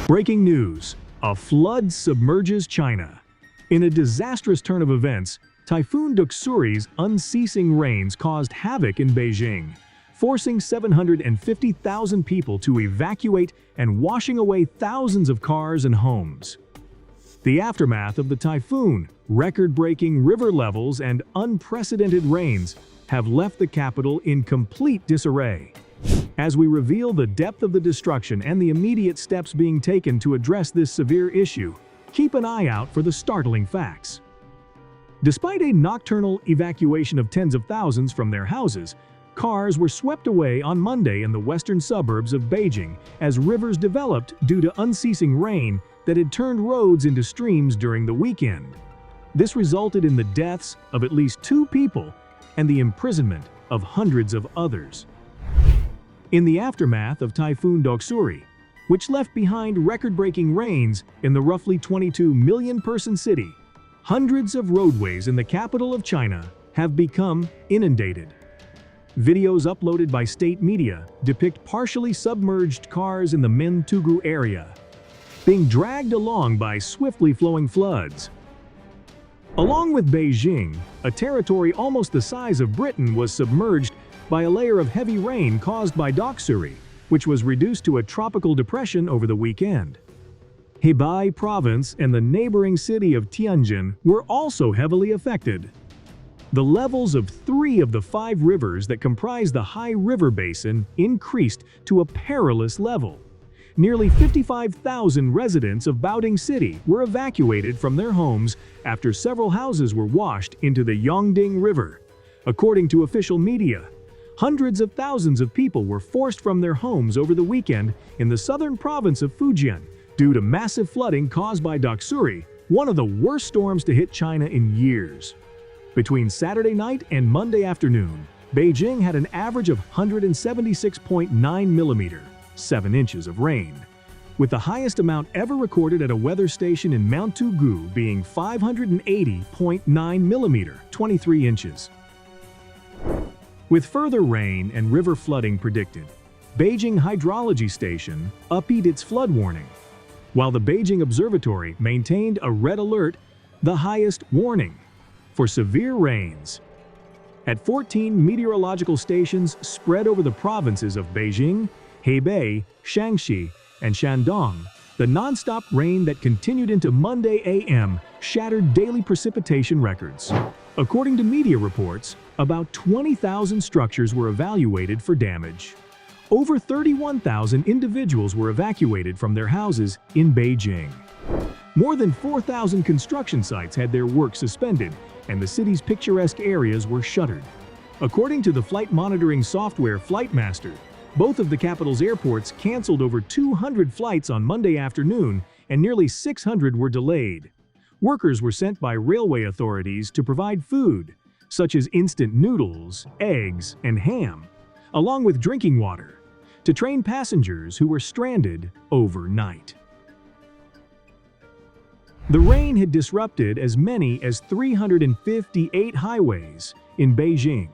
Breaking news: a flood submerges China. In a disastrous turn of events, Typhoon Doksuri's unceasing rains caused havoc in Beijing, forcing 750,000 people to evacuate and washing away thousands of cars and homes. The aftermath of the typhoon, record-breaking river levels, and unprecedented rains have left the capital in complete disarray. As we reveal the depth of the destruction and the immediate steps being taken to address this severe issue, keep an eye out for the startling facts. Despite a nocturnal evacuation of tens of thousands from their houses, cars were swept away on Monday in the western suburbs of Beijing as rivers developed due to unceasing rain that had turned roads into streams during the weekend. This resulted in the deaths of at least 2 people and the imprisonment of hundreds of others. In the aftermath of Typhoon Doksuri, which left behind record-breaking rains in the roughly 22 million-person city, hundreds of roadways in the capital of China have become inundated. Videos uploaded by state media depict partially submerged cars in the Mentugu area, being dragged along by swiftly flowing floods. Along with Beijing, a territory almost the size of Britain was submerged by a layer of heavy rain caused by Doksuri, which was reduced to a tropical depression over the weekend. Hebei province and the neighboring city of Tianjin were also heavily affected. The levels of 3 of the 5 rivers that comprise the high river basin increased to a perilous level. Nearly 55,000 residents of Baoding City were evacuated from their homes after several houses were washed into the Yongding River. According to official media, hundreds of thousands of people were forced from their homes over the weekend in the southern province of Fujian due to massive flooding caused by Doksuri, one of the worst storms to hit China in years. Between Saturday night and Monday afternoon, Beijing had an average of 176.9 mm, 7 inches of rain, with the highest amount ever recorded at a weather station in Mentugu being 580.9 mm, 23 inches. With further rain and river flooding predicted, Beijing Hydrology Station upped its flood warning, while the Beijing Observatory maintained a red alert, the highest warning, for severe rains. At 14 meteorological stations spread over the provinces of Beijing, Hebei, Shaanxi, and Shandong, the non-stop rain that continued into Monday a.m. shattered daily precipitation records. According to media reports, about 20,000 structures were evaluated for damage. Over 31,000 individuals were evacuated from their houses in Beijing. More than 4,000 construction sites had their work suspended, and the city's picturesque areas were shuttered. According to the flight monitoring software Flightmaster, both of the capital's airports canceled over 200 flights on Monday afternoon, and nearly 600 were delayed. Workers were sent by railway authorities to provide food, such as instant noodles, eggs, and ham, along with drinking water, to train passengers who were stranded overnight. The rain had disrupted as many as 358 highways in Beijing.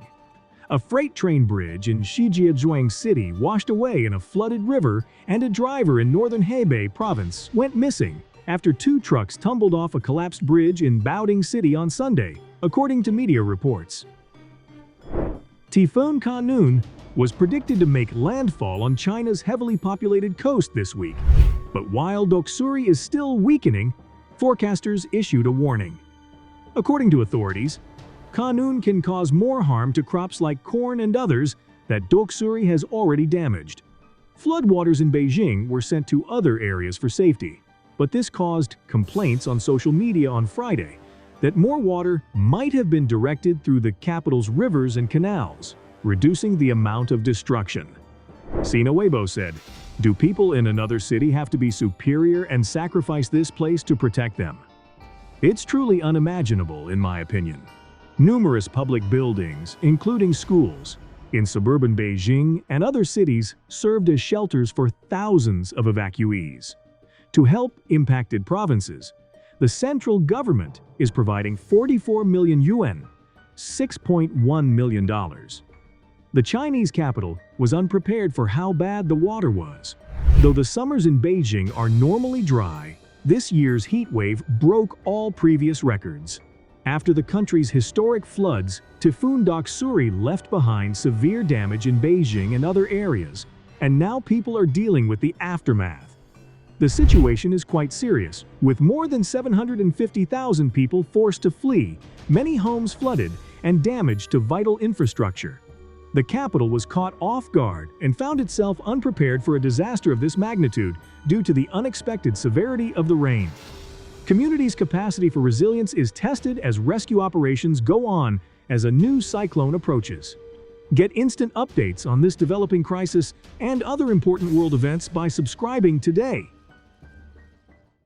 A freight train bridge in Shijiazhuang City washed away in a flooded river, and a driver in northern Hebei province went missing after 2 trucks tumbled off a collapsed bridge in Baoding City on Sunday, according to media reports. Typhoon Kanun was predicted to make landfall on China's heavily populated coast this week, but while Doksuri is still weakening, forecasters issued a warning. According to authorities, Kanun can cause more harm to crops like corn and others that Doksuri has already damaged. Floodwaters in Beijing were sent to other areas for safety, but this caused complaints on social media on Friday that more water might have been directed through the capital's rivers and canals, reducing the amount of destruction. Sina Weibo said, "Do people in another city have to be superior and sacrifice this place to protect them? It's truly unimaginable, in my opinion." Numerous public buildings, including schools, in suburban Beijing and other cities served as shelters for thousands of evacuees. To help impacted provinces, the central government is providing 44 million yuan, $6.1 million. The Chinese capital was unprepared for how bad the water was. Though the summers in Beijing are normally dry, this year's heat wave broke all previous records. After the country's historic floods, Typhoon Doksuri left behind severe damage in Beijing and other areas, and now people are dealing with the aftermath. The situation is quite serious, with more than 750,000 people forced to flee, many homes flooded, and damage to vital infrastructure. The capital was caught off guard and found itself unprepared for a disaster of this magnitude due to the unexpected severity of the rain. Communities' capacity for resilience is tested as rescue operations go on as a new cyclone approaches. Get instant updates on this developing crisis and other important world events by subscribing today.